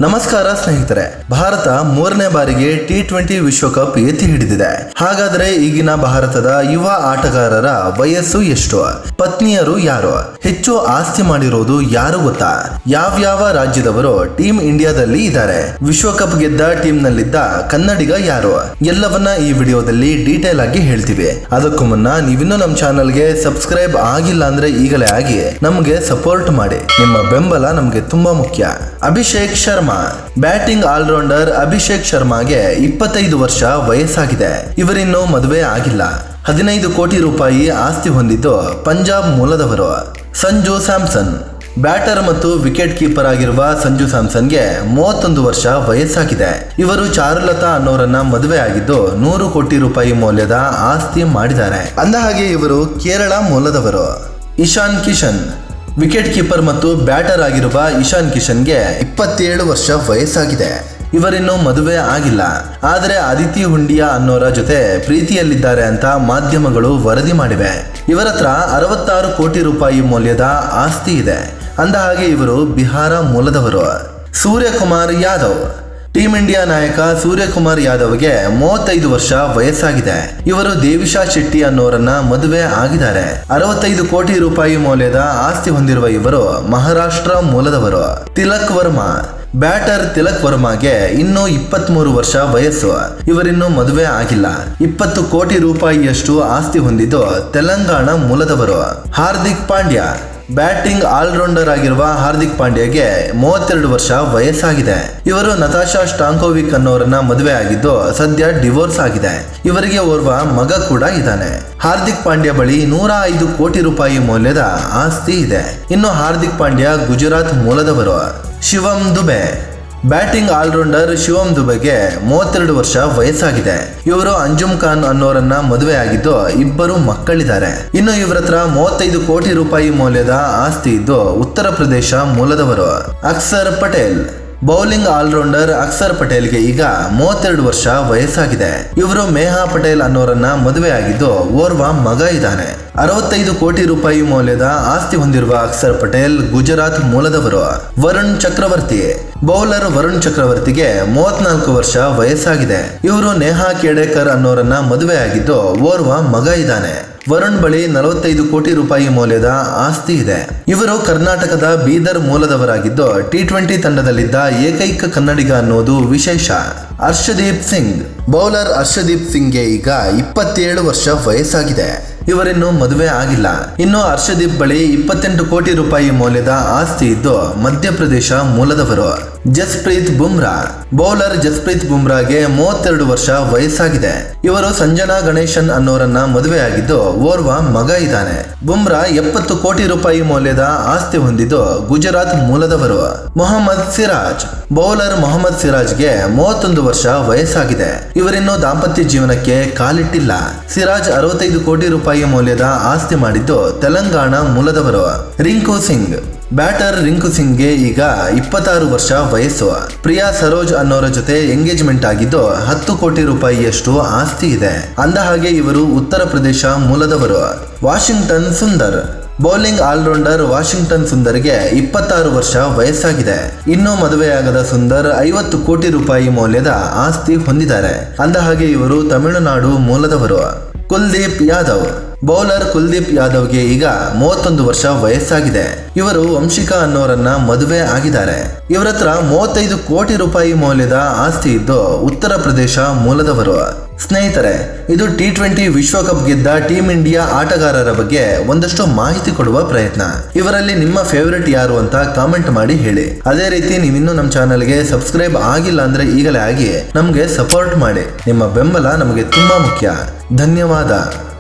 ನಮಸ್ಕಾರ ಸ್ನೇಹಿತರೆ, ಭಾರತ ಮೂರನೇ ಬಾರಿಗೆ T20 ವಿಶ್ವಕಪ್ ಎತ್ತಿ ಹಿಡಿದಿದೆ. ಹಾಗಾದ್ರೆ ಈಗಿನ ಭಾರತದ ಯುವ ಆಟಗಾರರ ವಯಸ್ಸು ಎಷ್ಟು? ಪತ್ನಿಯರು ಯಾರು? ಹೆಚ್ಚು ಆಸ್ತಿ ಮಾಡಿರೋದು ಯಾರು ಗೊತ್ತಾ? ಯಾವ್ಯಾವ ರಾಜ್ಯದವರು ಟೀಮ್ ಇಂಡಿಯಾದಲ್ಲಿ ಇದ್ದಾರೆ? ವಿಶ್ವಕಪ್ ಗೆದ್ದ ಟೀಮ್ ನಲ್ಲಿದ್ದ ಕನ್ನಡಿಗ ಯಾರು? ಎಲ್ಲವನ್ನ ಈ ವಿಡಿಯೋದಲ್ಲಿ ಡೀಟೇಲ್ ಆಗಿ ಹೇಳ್ತೀವಿ. ಅದಕ್ಕೂ ಮುನ್ನ ನೀವಿನ್ನೂ ನಮ್ಮ ಚಾನಲ್ಗೆ ಸಬ್ಸ್ಕ್ರೈಬ್ ಆಗಿಲ್ಲ ಅಂದ್ರೆ ಈಗಲೇ ಆಗಿ ನಮ್ಗೆ ಸಪೋರ್ಟ್ ಮಾಡಿ. ನಿಮ್ಮ ಬೆಂಬಲ ನಮ್ಗೆ ತುಂಬಾ ಮುಖ್ಯ. ಅಭಿಷೇಕ್ ಶರ್ಮಾ, ಬ್ಯಾಟಿಂಗ್ ಆಲ್ರೌಂಡರ್ ಅಭಿಷೇಕ್ ಶರ್ಮಾಗೆ 25 ವರ್ಷ ವಯಸ್ಸಾಗಿದೆ. ಇವರಿನ್ನೂ ಮದುವೆ ಆಗಿಲ್ಲ. 15 ಕೋಟಿ ರೂಪಾಯಿ ಆಸ್ತಿ ಹೊಂದಿದ್ದು ಪಂಜಾಬ್ ಮೂಲದವರು. ಸಂಜು ಸ್ಯಾಮ್ಸನ್, ಬ್ಯಾಟರ್ ಮತ್ತು ವಿಕೆಟ್ ಕೀಪರ್ ಆಗಿರುವ ಸಂಜು ಸ್ಯಾಮ್ಸನ್ಗೆ 31 ವರ್ಷ ವಯಸ್ಸಾಗಿದೆ. ಇವರು ಚಾರುಲತಾ ಅನ್ನೋರನ್ನ ಮದುವೆ ಆಗಿದ್ದು 100 ಕೋಟಿ ರೂಪಾಯಿ ಮೌಲ್ಯದ ಆಸ್ತಿ ಮಾಡಿದ್ದಾರೆ. ಅಂದಹಾಗೆ ಇವರು ಕೇರಳ ಮೂಲದವರು. ಇಶಾನ್ ಕಿಶನ್, ವಿಕೆಟ್ ಕೀಪರ್ ಮತ್ತು ಬ್ಯಾಟರ್ ಆಗಿರುವ ಇಶಾನ್ ಕಿಶನ್ಗೆ 27 ವರ್ಷ ವಯಸ್ಸಾಗಿದೆ. ಇವರಿನ್ನೂ ಮದುವೆ ಆಗಿಲ್ಲ. ಆದರೆ ಅದಿತಿ ಹುಂಡಿಯಾ ಅನ್ನೋರ ಜೊತೆ ಪ್ರೀತಿಯಲ್ಲಿದ್ದಾರೆ ಅಂತ ಮಾಧ್ಯಮಗಳು ವರದಿ ಮಾಡಿವೆ. ಇವರತ್ರ 66 ಕೋಟಿ ರೂಪಾಯಿ ಮೌಲ್ಯದ ಆಸ್ತಿ ಇದೆ. ಅಂದಹಾಗೆ ಇವರು ಬಿಹಾರ ಮೂಲದವರು. ಸೂರ್ಯಕುಮಾರ್ ಯಾದವ್, ಟೀಮ್ ಇಂಡಿಯಾ ನಾಯಕ ಸೂರ್ಯಕುಮಾರ್ ಯಾದವ್ಗೆ 35 ವರ್ಷ ವಯಸ್ಸಾಗಿದೆ. ಇವರು ದೇವಿಶಾ ಶೆಟ್ಟಿ ಅನ್ನೋರನ್ನ ಮದುವೆ ಆಗಿದ್ದಾರೆ. 65 ಕೋಟಿ ರೂಪಾಯಿ ಮೌಲ್ಯದ ಆಸ್ತಿ ಹೊಂದಿರುವ ಇವರು ಮಹಾರಾಷ್ಟ್ರ ಮೂಲದವರು. ತಿಲಕ್ ವರ್ಮಾ, ಬ್ಯಾಟರ್ ತಿಲಕ್ ವರ್ಮಾಗೆ ಇನ್ನೂ 23 ವರ್ಷ ವಯಸ್ಸು. ಇವರಿನ್ನೂ ಮದುವೆ ಆಗಿಲ್ಲ. 20 ಕೋಟಿ ರೂಪಾಯಿಯಷ್ಟು ಆಸ್ತಿ ಹೊಂದಿದ್ದು ತೆಲಂಗಾಣ ಮೂಲದವರು. ಹಾರ್ದಿಕ್ ಪಾಂಡ್ಯ, ಬ್ಯಾಟಿಂಗ್ ಆಲ್ರೌಂಡರ್ ಆಗಿರುವ ಹಾರ್ದಿಕ್ ಪಾಂಡ್ಯಗೆ 32 ವರ್ಷ ವಯಸ್ಸಾಗಿದೆ. ಇವರು ನತಾಶಾ ಸ್ಟಾಂಕೋವಿಕ್ ಅನ್ನೋರನ್ನ ಮದುವೆ ಆಗಿದ್ದು ಸದ್ಯ ಡಿವೋರ್ಸ್ ಆಗಿದೆ. ಇವರಿಗೆ ಓರ್ವ ಮಗ ಕೂಡ ಇದ್ದಾನೆ. ಹಾರ್ದಿಕ್ ಪಾಂಡ್ಯ ಬಳಿ 105 ಕೋಟಿ ರೂಪಾಯಿ ಮೌಲ್ಯದ ಆಸ್ತಿ ಇದೆ. ಇನ್ನು ಹಾರ್ದಿಕ್ ಪಾಂಡ್ಯ ಗುಜರಾತ್ ಮೂಲದವರು. ಶಿವಮ್ ದುಬೆ, ಬ್ಯಾಟಿಂಗ್ ಆಲ್ರೌಂಡರ್ ಶಿವಮ್ ದುಬೆಗೆ 32 ವರ್ಷ ವಯಸ್ಸಾಗಿದೆ. ಇವರು ಅಂಜುಮ್ ಖಾನ್ ಅನ್ನೋರನ್ನ ಮದುವೆ ಆಗಿದ್ದು 2 ಮಕ್ಕಳಿದ್ದಾರೆ. ಇನ್ನು ಇವರತ್ರ 35 ಕೋಟಿ ರೂಪಾಯಿ ಮೌಲ್ಯದ ಆಸ್ತಿ ಇದ್ದು ಉತ್ತರ ಪ್ರದೇಶ ಮೂಲದವರು. ಅಕ್ಸರ್ ಪಟೇಲ್, ಬೌಲಿಂಗ್ ಆಲ್ರೌಂಡರ್ ಅಕ್ಸರ್ ಪಟೇಲ್ಗೆ ಈಗ 32 ವರ್ಷ ವಯಸ್ಸಾಗಿದೆ. ಇವರು ಮೇಹಾ ಪಟೇಲ್ ಅನ್ನೋರನ್ನ ಮದುವೆ ಆಗಿದ್ದು ಓರ್ವ ಮಗ ಇದ್ದಾನೆ. 65 ಕೋಟಿ ರೂಪಾಯಿ ಮೌಲ್ಯದ ಆಸ್ತಿ ಹೊಂದಿರುವ ಅಕ್ಸರ್ ಪಟೇಲ್ ಗುಜರಾತ್ ಮೂಲದವರು. ವರುಣ್ ಚಕ್ರವರ್ತಿ, ಬೌಲರ್ ವರುಣ್ ಚಕ್ರವರ್ತಿಗೆ 34 ವರ್ಷ ವಯಸ್ಸಾಗಿದೆ. ಇವರು ನೇಹಾ ಕೇಡೇಕರ್ ಅನ್ನೋರನ್ನ ಮದುವೆ ಆಗಿದ್ದು ಓರ್ವ ಮಗ ಇದ್ದಾನೆ. ವರುಣ್ ಬಳಿ 45 ಕೋಟಿ ರೂಪಾಯಿ ಮೌಲ್ಯದ ಆಸ್ತಿ ಇದೆ. ಇವರು ಕರ್ನಾಟಕದ ಬೀದರ್ ಮೂಲದವರಾಗಿದ್ದು T20 ತಂಡದಲ್ಲಿದ್ದ ಏಕೈಕ ಕನ್ನಡಿಗ ಅನ್ನೋದು ವಿಶೇಷ. ಹರ್ಷದೀಪ್ ಸಿಂಗ್, ಬೌಲರ್ ಹರ್ಷದೀಪ್ ಸಿಂಗ್ಗೆ ಈಗ 27 ವರ್ಷ ವಯಸ್ಸಾಗಿದೆ. ಇವರಿನ್ನೂ ಮದುವೆ ಆಗಿಲ್ಲ. ಇನ್ನು ಹರ್ಷದೀಪ್ ಬಳಿ 28 ಕೋಟಿ ರೂಪಾಯಿ ಮೌಲ್ಯದ ಆಸ್ತಿ ಇದ್ದು ಮಧ್ಯಪ್ರದೇಶ ಮೂಲದವರು. ಜಸ್ಪ್ರೀತ್ ಬುಮ್ರಾ, ಬೌಲರ್ ಜಸ್ಪ್ರೀತ್ ಬುಮ್ರಾಗೆ 32 ವರ್ಷ ವಯಸ್ಸಾಗಿದೆ. ಇವರು ಸಂಜನಾ ಗಣೇಶನ್ ಅನ್ನೋರನ್ನ ಮದುವೆ ಆಗಿದ್ದು ಓರ್ವ ಮಗ ಇದ್ದಾನೆ. ಬುಮ್ರಾ 70 ಕೋಟಿ ರೂಪಾಯಿ ಮೌಲ್ಯದ ಆಸ್ತಿ ಹೊಂದಿದ್ದು ಗುಜರಾತ್ ಮೂಲದವರು. ಮೊಹಮ್ಮದ್ ಸಿರಾಜ್, ಬೌಲರ್ ಮೊಹಮ್ಮದ್ ಸಿರಾಜ್ಗೆ 31 ವರ್ಷ ವಯಸ್ಸಾಗಿದೆ. ಇವರಿನ್ನೂ ದಾಂಪತ್ಯ ಜೀವನಕ್ಕೆ ಕಾಲಿಟ್ಟಿಲ್ಲ. ಸಿರಾಜ್ 65 ಕೋಟಿ ರೂಪಾಯಿ ಮೌಲ್ಯದ ಆಸ್ತಿ ಮಾಡಿದ್ದು ತೆಲಂಗಾಣ ಮೂಲದವರು. ರಿಂಕು ಸಿಂಗ್, ಬ್ಯಾಟರ್ ರಿಂಕು ಸಿಂಗ್ಗೆ ಈಗ 26 ವರ್ಷ ವಯಸ್ಸು. ಪ್ರಿಯಾ ಸರೋಜ್ ಅನ್ನೋರ ಜೊತೆ ಎಂಗೇಜ್ಮೆಂಟ್ ಆಗಿದ್ದು 10 ಕೋಟಿ ರೂಪಾಯಿಯಷ್ಟು ಆಸ್ತಿ ಇದೆ. ಅಂದಹಾಗೆ ಇವರು ಉತ್ತರ ಪ್ರದೇಶ ಮೂಲದವರು. Washington Sundar, bowling allrounder Washington ಸುಂದರ್ಗೆ 26 ವರ್ಷ ವಯಸ್ಸಾಗಿದೆ. ಇನ್ನೂ ಮದುವೆಯಾಗದ ಸುಂದರ್ 50 ಕೋಟಿ ರೂಪಾಯಿ ಮೌಲ್ಯದ ಆಸ್ತಿ ಹೊಂದಿದ್ದಾರೆ. ಅಂದಹಾಗೆ ಇವರು ತಮಿಳುನಾಡು ಮೂಲದವರು. ಕುಲ್ದೀಪ್ ಯಾದವ್, ಬೌಲರ್ ಕುಲ್ದೀಪ್ ಯಾದವ್ಗೆ ಈಗ 31 ವರ್ಷ ವಯಸ್ಸಾಗಿದೆ. ಇವರು ವಂಶಿಕಾ ಅನ್ನೋರನ್ನ ಮದುವೆ ಆಗಿದ್ದಾರೆ. ಇವರತ್ರ 35 ಕೋಟಿ ರೂಪಾಯಿ ಮೌಲ್ಯದ ಆಸ್ತಿ ಇದ್ದು ಉತ್ತರ ಪ್ರದೇಶ ಮೂಲದವರು. ಸ್ನೇಹಿತರೆ, ಇದು T20 ವಿಶ್ವಕಪ್ ಗೆದ್ದ ಟೀಮ್ ಇಂಡಿಯಾ ಆಟಗಾರರ ಬಗ್ಗೆ ಒಂದಷ್ಟು ಮಾಹಿತಿ ಕೊಡುವ ಪ್ರಯತ್ನ. ಇವರಲ್ಲಿ ನಿಮ್ಮ ಫೇವರಿಟ್ ಯಾರು ಅಂತ ಕಾಮೆಂಟ್ ಮಾಡಿ ಹೇಳಿ. ಅದೇ ರೀತಿ ನೀವಿನ್ನೂ ನಮ್ಮ ಚಾನಲ್ಗೆ ಸಬ್ಸ್ಕ್ರೈಬ್ ಆಗಿಲ್ಲ ಅಂದ್ರೆ ಈಗಲೇ ಆಗಿ ನಮ್ಗೆ ಸಪೋರ್ಟ್ ಮಾಡಿ. ನಿಮ್ಮ ಬೆಂಬಲ ನಮಗೆ ತುಂಬಾ ಮುಖ್ಯ. ಧನ್ಯವಾದ.